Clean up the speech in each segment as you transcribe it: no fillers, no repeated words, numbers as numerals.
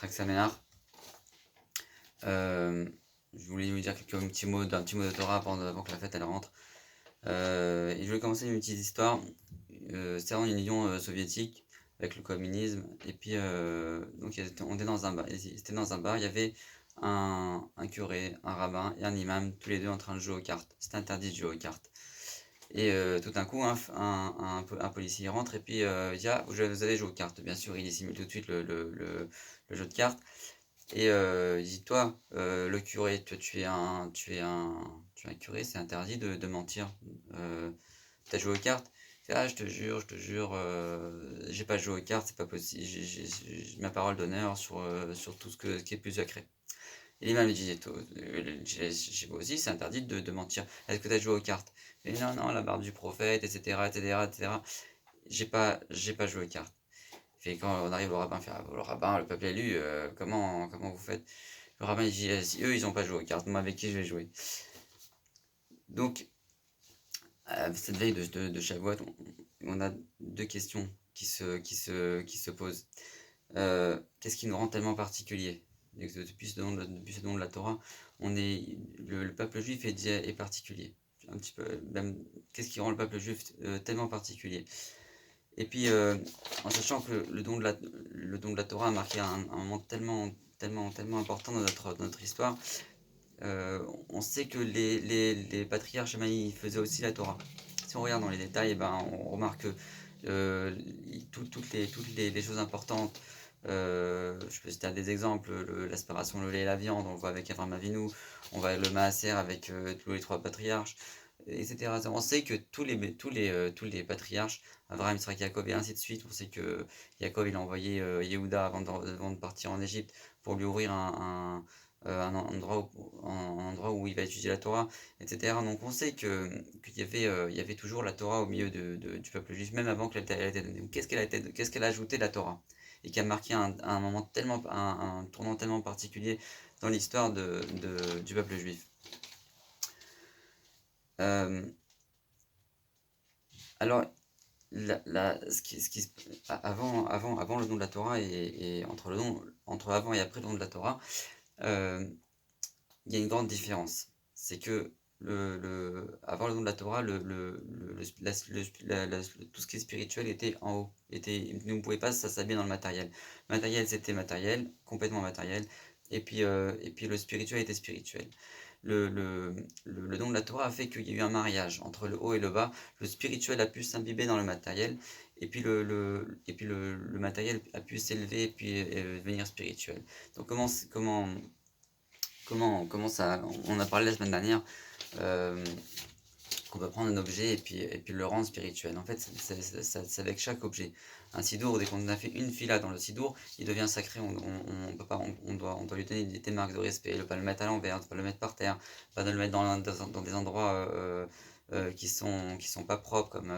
Raksamenar. Je voulais vous dire un petit mot de Torah avant que la fête elle rentre. Et je vais commencer une petite histoire. C'était en Union soviétique avec le communisme. Et puis donc on était dans un bar. C'était dans un bar. Il y avait un curé, un rabbin et un imam, tous les deux en train de jouer aux cartes. C'était interdit de jouer aux cartes. Et tout d'un coup, un policier rentre et puis il dit: ah, vous allez jouer aux cartes. Bien sûr, il dissimule tout de suite le jeu de cartes. Et il dit: toi, le curé, toi, tu es un curé, c'est interdit de mentir. T'as joué aux cartes? Il fait: ah, je te jure, j'ai pas joué aux cartes, c'est pas possible. J'ai ma parole d'honneur sur tout ce qui est plus sacré. Et l'imam lui dit: chez vous aussi, c'est interdit de mentir. Est-ce que t'as joué aux cartes? Et non, non, la barbe du prophète, etc., etc., etc. J'ai pas joué aux cartes. Et quand on arrive au rabbin, fait: ah, le rabbin, le peuple élu, comment vous faites? Le rabbin il dit: si eux ils ont pas joué aux cartes, moi avec qui je vais jouer? Donc, cette veille de Shavuot, on a deux questions qui se posent. Qu'est-ce qui nous rend tellement particuliers? Depuis ce don de la Torah, le peuple juif est particulier. Un petit peu, même, qu'est-ce qui rend le peuple juif tellement particulier? Et puis, en sachant que le don de la Torah a marqué un moment tellement important dans notre histoire, on sait que les patriarches ils faisaient aussi la Torah. Si on regarde dans les détails, eh ben, on remarque que toutes les choses importantes, je peux citer des exemples: l'aspiration, le lait et la viande, on le voit avec Abraham Avinu, on va le Maaser avec tous les trois patriarches, etc. On sait que tous les patriarches, Abraham, Isaac, Jacob et ainsi de suite, on sait que Jacob il a envoyé Yehuda avant de partir en Égypte pour lui ouvrir un endroit où il va étudier la Torah, etc. Donc on sait qu'il y avait toujours la Torah au milieu du peuple juif, même avant qu'elle ait été donnée. Qu'est-ce qu'elle a ajouté, la Torah, et qui a marqué un moment un tournant tellement particulier dans l'histoire du peuple juif. Euh, alors, avant le don de la Torah et entre avant et après le don de la Torah, euh, il y a une grande différence. C'est que avant le don de la Torah, tout ce qui est spirituel était en haut. Nous ne pouvons pas s'habiller dans le matériel. Le matériel, c'était matériel, complètement matériel. Et puis le spirituel était spirituel. Le don de la Torah a fait qu'il y a eu un mariage entre le haut et le bas. Le spirituel a pu s'imbiber dans le matériel. Et puis le matériel a pu s'élever et puis devenir spirituel. Donc comment ça, on a parlé la semaine dernière, qu'on peut prendre un objet et puis le rendre spirituel. En fait, c'est avec chaque objet. Un sidour, dès qu'on a fait une fila dans le sidour, il devient sacré. On peut pas, on doit lui donner des marques de respect. Ne pas le mettre à l'envers, ne pas le mettre par terre, pas de le mettre dans des endroits qui sont pas propres, comme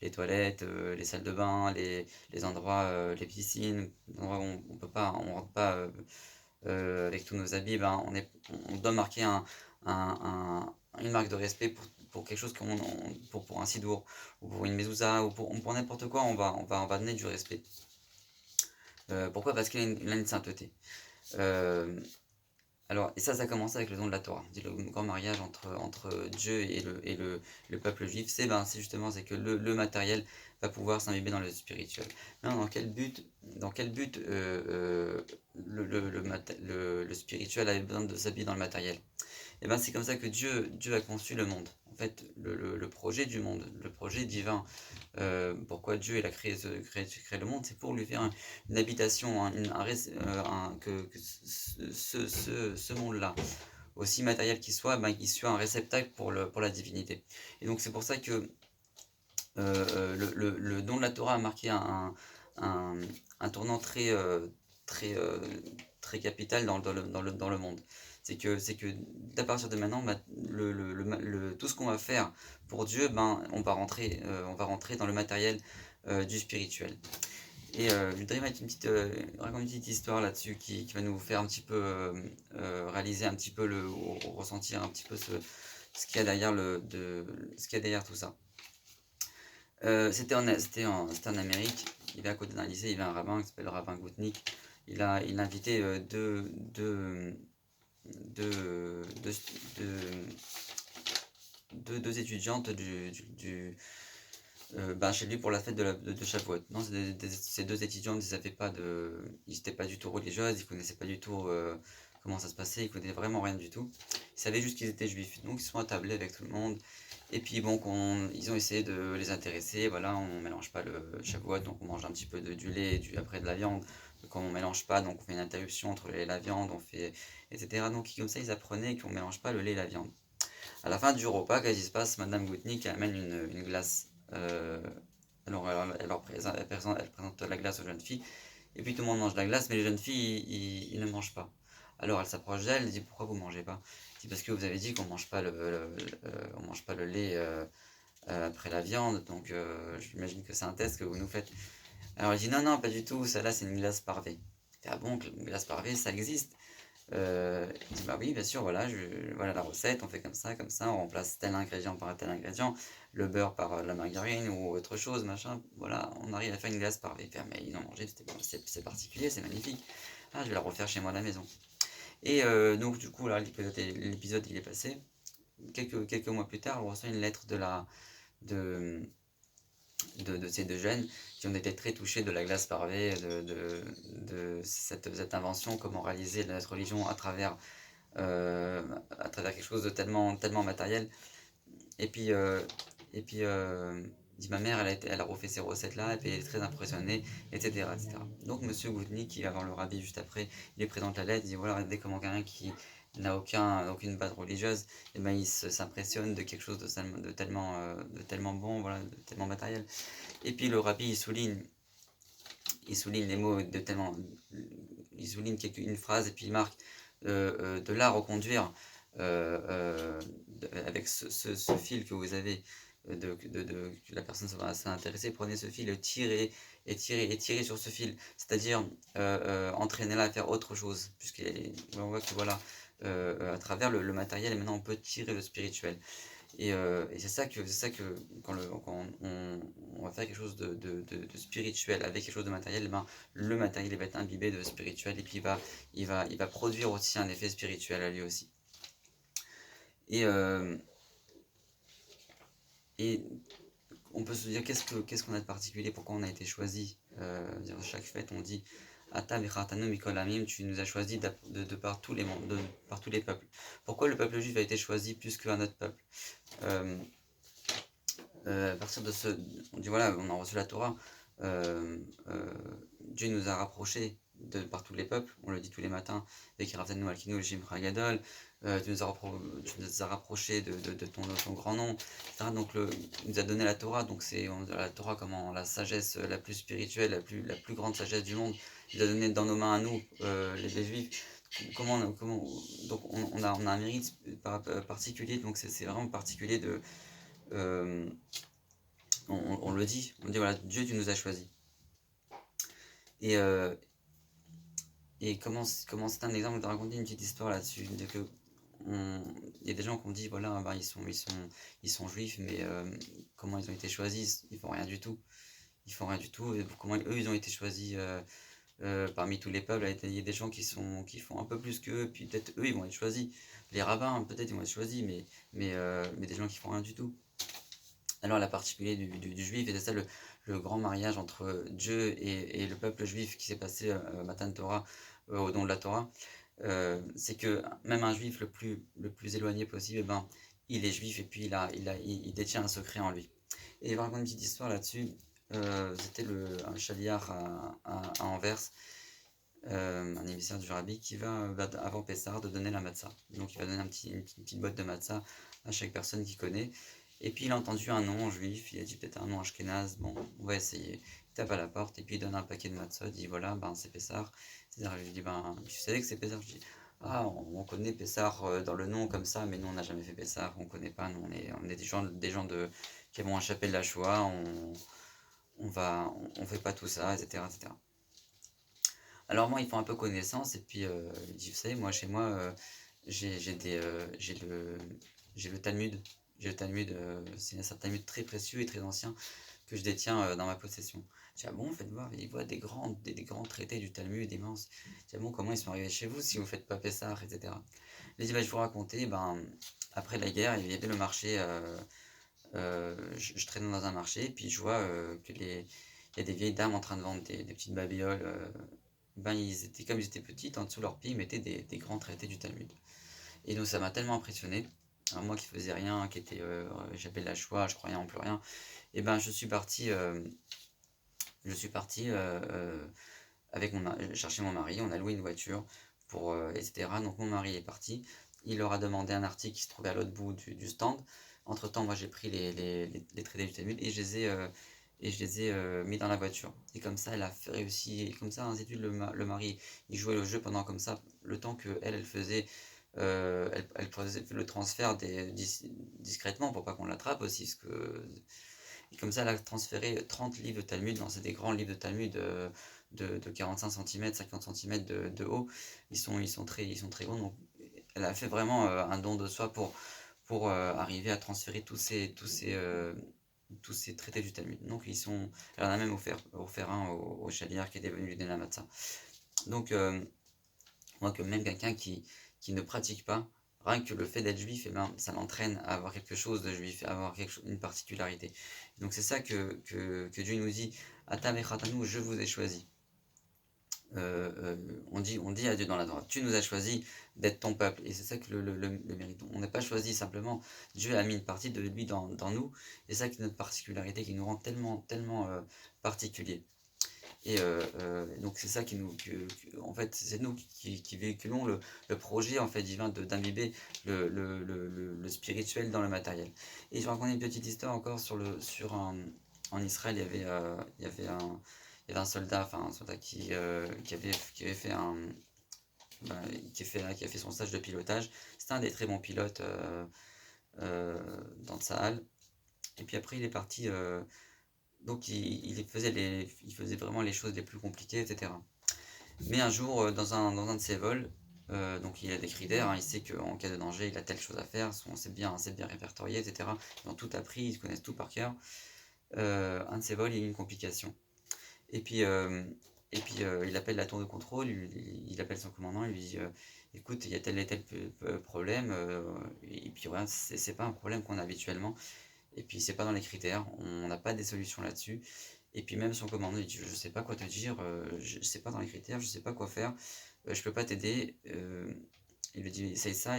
les toilettes, les salles de bain, les endroits, les piscines, des endroits où on peut pas, on rentre pas avec tous nos habits. Ben, on doit marquer une marque de respect pour quelque chose pour un sidour, ou pour une mezouza, ou pour n'importe quoi. On va donner du respect. Pourquoi? Parce qu'il a une sainteté. Alors, et ça a commencé avec le don de la Torah. Le grand mariage entre Dieu et le peuple juif, c'est justement que le matériel va pouvoir s'imbiber dans le spirituel. Maintenant, dans quel but le spirituel avait besoin de s'habiller dans le matériel? Et c'est comme ça que Dieu a conçu le monde. En fait, le projet du monde, le projet divin, pourquoi Dieu il a créé le monde, c'est pour lui faire une habitation, que ce monde-là, aussi matériel qu'il soit un réceptacle pour la divinité. Et donc c'est pour ça que le don de la Torah a marqué un tournant très, très capital dans le monde. C'est que d'à partir de maintenant, tout ce qu'on va faire pour Dieu, on va rentrer dans le matériel du spirituel. Et je voudrais raconter une petite histoire là-dessus qui va nous faire un petit peu réaliser un petit peu ressentir un petit peu ce qu'il y a derrière ce qu'il y a derrière tout ça. C'était en Amérique. Il y avait à côté d'un lycée, il y avait un rabbin qui s'appelle le rabbin Goutnik. il a invité deux étudiantes chez lui pour la fête de Shavuot. Non, ces deux étudiantes, ils n'étaient pas du tout religieuses, ils connaissaient pas du tout comment ça se passait, ils connaissaient vraiment rien du tout. Ils savaient juste qu'ils étaient juifs, donc ils se sont attablés avec tout le monde. Et puis bon, ils ont essayé de les intéresser, voilà, on mélange pas le Shavuot, donc on mange un petit peu du lait, après de la viande. Quand on mélange pas, donc on fait une interruption entre le lait et la viande, etc. Donc comme ça, ils apprenaient qu'on mélange pas le lait et la viande. À la fin du repas, qu'est-ce qui se passe? Madame Goutnik amène une glace. Alors, elle présente la glace aux jeunes filles. Et puis tout le monde mange la glace, mais les jeunes filles, ils ne mangent pas. Alors elle s'approche d'elle, elle dit pourquoi vous mangez pas? Elle dit parce que vous avez dit qu'on mange pas on mange pas le lait après la viande, donc j'imagine que c'est un test que vous nous faites. Alors elle dit non, non, pas du tout, ça là c'est une glace parvée. Ah bon, une glace parvée, ça existe? Il dit bah oui, bien sûr, voilà la recette, on fait comme ça, on remplace tel ingrédient par tel ingrédient, le beurre par la margarine ou autre chose, machin, voilà, on arrive à faire une glace parvée. Mais ils ont mangé, c'est particulier, c'est magnifique. Ah, je vais la refaire chez moi à la maison. Et donc du coup là, l'épisode il est passé. Quelques mois plus tard, on reçoit une lettre de, de ces deux jeunes qui ont été très touchés de la glace parvée, de cette invention, comment réaliser notre religion à travers quelque chose de tellement matériel. Et puis, dit ma mère, elle a refait ces recettes-là, et puis elle est très impressionnée, etc., etc. Donc Monsieur Goudny, qui va voir le rabbi juste après, il lui présente la lettre, il dit voilà, regardez comment quelqu'un qui n'a aucune base religieuse, et ben il s'impressionne de quelque chose de tellement bon, voilà, de tellement matériel. Et puis le rabbi, il souligne les mots de tellement, il souligne une phrase et puis il marque de là reconduire avec ce fil que vous avez, que la personne s'intéressée, prenez ce fil, tirez et tirez sur ce fil, c'est-à-dire entraînez-la à faire autre chose, puisqu'on voit que voilà, à travers le matériel, et maintenant on peut tirer le spirituel. Et c'est ça que quand on va faire quelque chose de spirituel avec quelque chose de matériel, ben, le matériel il va être imbibé de spirituel et puis il va produire aussi un effet spirituel à lui aussi. Et, euh, et on peut se dire qu'est-ce qu'on a de particulier, pourquoi on a été choisi. Chaque fête on dit Ata v'chatanu mikol amim, tu nous as choisi de par tous les mondes, par tous les peuples. Pourquoi le peuple juif a été choisi plus qu'un autre peuple? À partir de on dit voilà, on a reçu la Torah, Dieu nous a rapprochés par tous les peuples, on le dit tous les matins, tu nous as rapprochés de ton grand nom, etc. Donc il nous a donné la Torah, donc la Torah comment la sagesse la plus spirituelle, la plus grande sagesse du monde, il nous a donné dans nos mains à nous, les Juifs. Donc on a un mérite particulier, donc c'est vraiment particulier de euh, on le dit, on dit voilà, Dieu tu nous as choisis. Et, comment c'est un exemple de raconter une petite histoire là-dessus, il y a des gens qui ont dit voilà, ben, ils sont juifs, mais comment ils ont été choisis, ils font rien du tout. Ils font rien du tout. Et comment eux ils ont été choisis parmi tous les peuples, il y a des gens qui font un peu plus qu'eux, puis peut-être eux ils vont être choisis. Les rabbins peut-être ils vont être choisis, mais des gens qui font rien du tout. Alors la particularité du juif, et c'est ça le grand mariage entre Dieu et le peuple juif qui s'est passé Matan Torah, au don de la Torah, c'est que même un juif le plus éloigné possible, eh ben, il est juif et puis il détient un secret en lui. Et il va raconter une petite histoire là-dessus. C'était un chaliard à Anvers, un émissaire du rabbi qui va avant Pessah de donner la matzah. Donc il va donner une petite boîte de matzah à chaque personne qu'il connaît. Et puis il a entendu un nom juif, il a dit peut-être un nom ashkénaze, bon, on va essayer. Il tape à la porte et puis il donne un paquet de matzah, il dit voilà, ben c'est Pessah. C'est-à-dire, je lui dis ben tu savais que c'est Pessah? Je dis ah, on connaît Pessah dans le nom comme ça, mais nous on n'a jamais fait Pessah, on connaît pas, nous on est des gens qui avons échappé de la Shoah, on fait pas tout ça, etc., etc. Alors moi, ils font un peu connaissance et puis ils disent, vous savez, moi chez moi, j'ai le Talmud. J'ai le Talmud, c'est un Talmud très précieux et très ancien que je détiens dans ma possession. Je dis, ah bon, faites voir, il voit des grands traités du Talmud immenses. Je dis, ah bon, comment ils sont arrivés chez vous si vous faites pas Pessah, etc. Il dit, bah, je vais vous raconter, ben, après la guerre, il y avait le marché, je traînais dans un marché, puis je vois il y a des vieilles dames en train de vendre des petites babioles. Ben, comme ils étaient petites, en dessous de leurs pieds, ils mettaient des grands traités du Talmud. Et donc ça m'a tellement impressionné. Alors, moi qui faisais rien, j'avais la joie, je croyais en plus rien. Et ben je suis parti avec chercher mon mari, on a loué une voiture etc. Donc mon mari est parti, il leur a demandé un article qui se trouvait à l'autre bout du stand. Entre temps, moi j'ai pris les traités du Talmud et je les ai mis dans la voiture. Et comme ça, elle a réussi, et comme ça, ainsi de suite, le mari, il jouait le jeu pendant comme ça, le temps que elle faisait, elle faisait le transfert discrètement pour pas qu'on l'attrape aussi, et comme ça, elle a transféré 30 livres de Talmud, c'est des grands livres de Talmud de 45 cm, 50 cm de haut. Ils sont très gros. Donc, elle a fait vraiment un don de soi pour arriver à transférer tous ces traités du Talmud. Donc, elle en a même offert un au chaliard qui était venu lui donner la matzah. Donc, moi, que même quelqu'un qui ne pratique pas, rien que le fait d'être juif, eh ben, ça l'entraîne à avoir quelque chose de juif, à avoir une particularité. Donc c'est ça que Dieu nous dit, Atam echatanu, je vous ai choisi. On dit à Dieu dans la Torah, tu nous as choisi d'être ton peuple, et c'est ça que le mérite. On n'est pas choisi simplement, Dieu a mis une partie de lui dans nous, et c'est ça qui est notre particularité, qui nous rend tellement particuliers. Et donc c'est ça en fait, c'est nous qui véhiculons le projet en fait divin d'imbiber le spirituel dans le matériel. Et je raconte une petite histoire encore en Israël, il y avait un soldat, qui avait fait bah, qui a fait son stage de pilotage. C'était un des très bons pilotes dans Tsahal. Et puis après il est parti. Donc il faisait vraiment les choses les plus compliquées, etc. Mais un jour, dans un de ses vols, donc il a des critères, hein, il sait qu'en cas de danger, il a telle chose à faire, c'est bien répertorié, etc. Ils ont tout appris, ils connaissent tout par cœur. Un de ses vols, il y a eu une complication. Et puis, il appelle la tour de contrôle, il appelle son commandant, il lui dit écoute, il y a tel et tel problème, et puis rien, c'est pas un problème qu'on a habituellement. Et puis c'est pas dans les critères, on n'a pas des solutions là-dessus. Et puis même son commandant il dit je sais pas quoi te dire, je sais pas dans les critères, je sais pas quoi faire, je peux pas t'aider. Il lui dit essaye ça,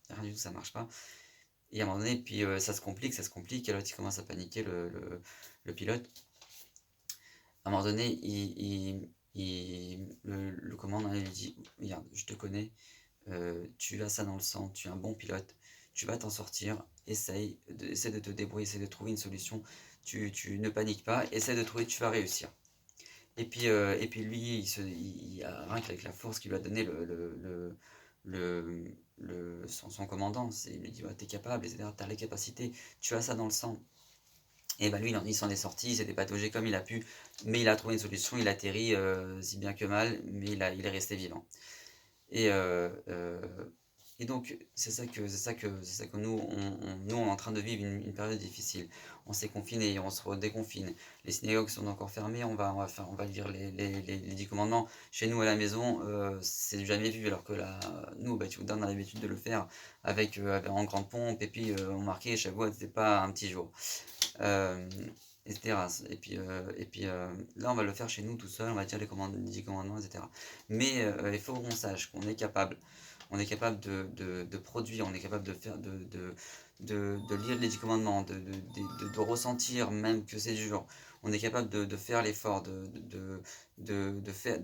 rien du tout ça marche pas. Et à un moment donné, puis ça se complique, et l'autre il commence à paniquer le pilote. À un moment donné, le commandant il lui dit regarde, je te connais, tu as ça dans le sang, tu es un bon pilote, tu vas t'en sortir, essaie de te débrouiller, essaie de trouver une solution, tu ne paniques pas, essaie de trouver, tu vas réussir. Et puis lui, rien qu'avec la force qu'il lui a donné son commandant, il lui dit ouais, t'es capable, etc., t'as les capacités, tu as ça dans le sang. Et ben lui, il s'en est sorti, il s'est dépataugé comme il a pu, mais il a trouvé une solution, il atterrit si bien que mal, mais il est resté vivant. Et, et donc, c'est ça que nous, on est en train de vivre une période difficile. On s'est confiné, on se redéconfine. Les synagogues sont encore fermées, on va lire les 10 commandements. Chez nous, à la maison, c'est jamais vu, alors que là, nous, tu on a l'habitude de le faire en grande pompe, et puis on marquait Shavuot, c'était pas un petit jour. Etc. Et puis là, on va le faire chez nous tout seul, on va dire les 10 commandements, etc. Mais il faut qu'on sache qu'on est capable. On est capable de produire, on est capable de faire, de lire les 10 commandements, de ressentir même que c'est dur. On est capable de faire l'effort, de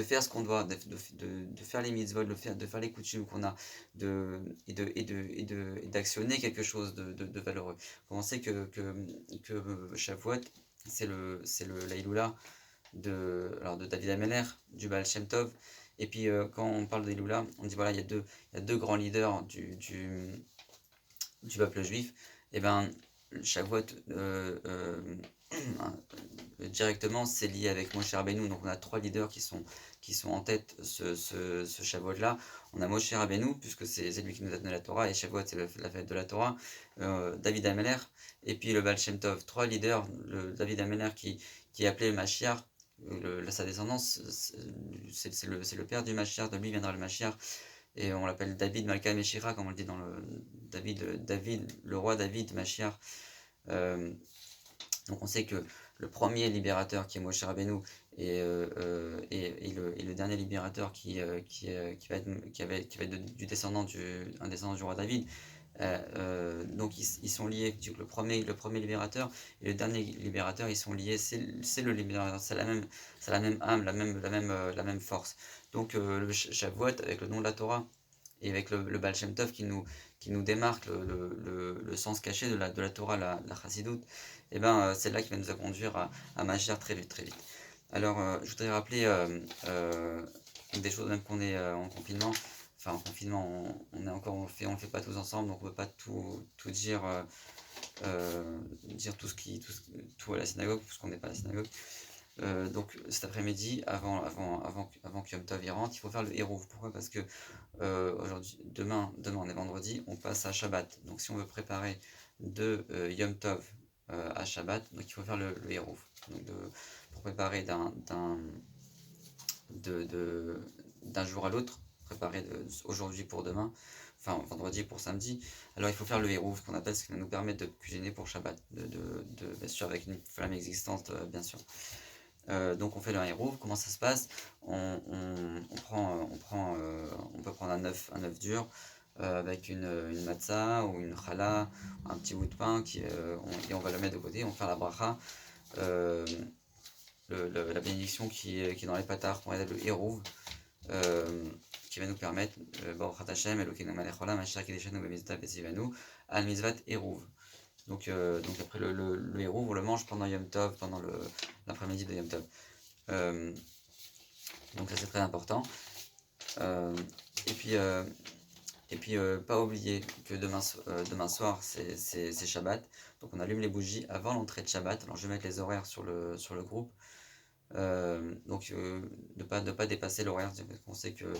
faire ce qu'on doit, de faire les mitzvot, de faire les coutumes qu'on a, et d'actionner quelque chose de valeureux. On sait que Shavuot, c'est la Iloula de David Ameller, du Baal Shem Tov. Et puis quand on parle de Iloula, on dit voilà, il y a deux grands leaders du peuple juif. Et ben Shavuot directement c'est lié avec Moshe Rabbeinu. Donc on a trois leaders qui sont en tête ce Shavuot là. On a Moshe Rabbeinu puisque c'est lui qui nous a donné la Torah, et Shavuot c'est la fête de la Torah. David Ameller et puis le Baal Shem Tov. Trois leaders, David Ameller qui est appelé le Mashiach, sa descendance, c'est le père du Mashiach, de lui viendra le Mashiach, et on l'appelle David Malka Meshira, comme on le dit dans le David, le roi David Mashiach. Donc on sait que le premier libérateur qui est Moshe Rabbeinu et le dernier libérateur qui va être du descendant un descendant du roi David. Donc ils sont liés. Le premier libérateur et le dernier libérateur, ils sont liés. C'est le libérateur, c'est la même âme, la même force. Donc le Shavuot avec le nom de la Torah et avec le Baal Shem Tov qui nous démarque le sens caché de la Torah, la Chassidut, et ben c'est là qui va nous conduire à Mashiach très vite, très vite. Alors je voudrais rappeler des choses, même qu'on est en confinement. Enfin, en confinement, on le fait pas tous ensemble, donc on peut pas tout dire, dire tout à la synagogue, puisqu'on n'est pas à la synagogue. Donc cet après-midi, avant que Yom Tov y rentre, il faut faire le Hérouv. Pourquoi? Parce que demain on est vendredi, on passe à Shabbat. Donc si on veut préparer de Yom Tov à Shabbat, donc il faut faire le Hérouv. Donc pour préparer d'un jour à l'autre, préparer aujourd'hui pour demain, enfin vendredi pour samedi, alors il faut faire le Hérouv, qu'on appelle, ce qui va nous permettre de cuisiner pour Shabbat, bien sûr avec une flamme existante, bien sûr. Donc on fait le Hérouv. Comment ça se passe? On peut prendre un œuf dur avec une matzah ou une challah, un petit bout de pain et on va le mettre de côté. On va faire la bracha, la bénédiction qui est dans les patards, qu'on appelle le Hérouv, qui va nous permettre Baruch Hashem Elokeinu melech haolam asher kiddushanu b'mitzvot v'tzivanu al mitzvat Hérouv. Donc après le Hérouv, on le mange pendant Yom Tov, pendant l'après-midi de Yom Tov. Donc ça c'est très important. Et puis pas oublier que demain soir c'est Shabbat. Donc on allume les bougies avant l'entrée de Shabbat. Alors je vais mettre les horaires sur le groupe. Donc de pas dépasser l'horaire. On sait que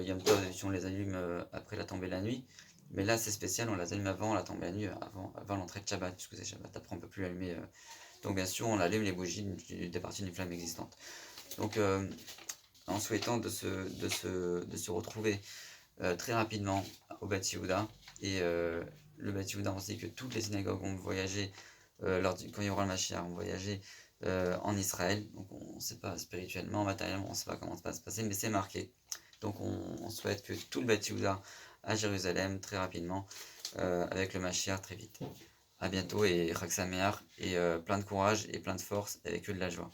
Yom Tov, on les allume après la tombée de la nuit. Mais là c'est spécial, on les allume avant la tombée de la nuit, avant l'entrée de Shabbat, puisque c'est Shabbat. Après on peut plus allumer. Donc bien sûr on allume les bougies des parties d'une flamme existante. Donc en souhaitant de se retrouver très rapidement au Bat Yehuda. Et le Bat Yehuda, on sait que toutes les synagogues vont voyager, quand il y aura le Mashiach, vont voyager en Israël. Donc on ne sait pas spirituellement, matériellement, on ne sait pas comment ça va se passer, mais c'est marqué. Donc on souhaite que tout le Bat Yehuda à Jérusalem très rapidement, avec le Mashiach très vite. A bientôt et Chag Sameach, et plein de courage et plein de force, avec que de la joie.